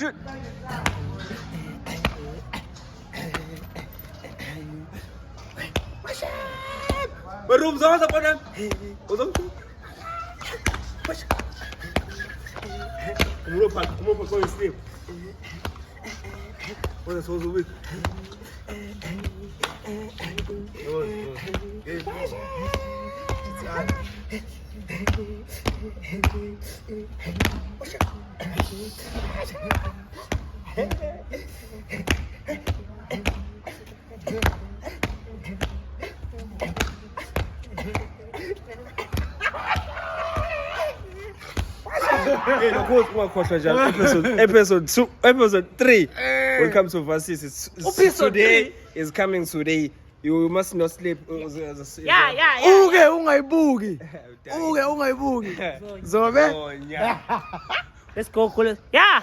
มารุมซ้อนสักคนนึงโอ้ต้องผมรู้พักก็ยังสลิปโอ้แต่โซ่ซูบิดHey, no, one question, episode 3. When it comes to verses, today is coming today. You must not sleep. Yeah. Ungaibuki. Zobe. Oh, yeah. Let's go, cool. Yeah.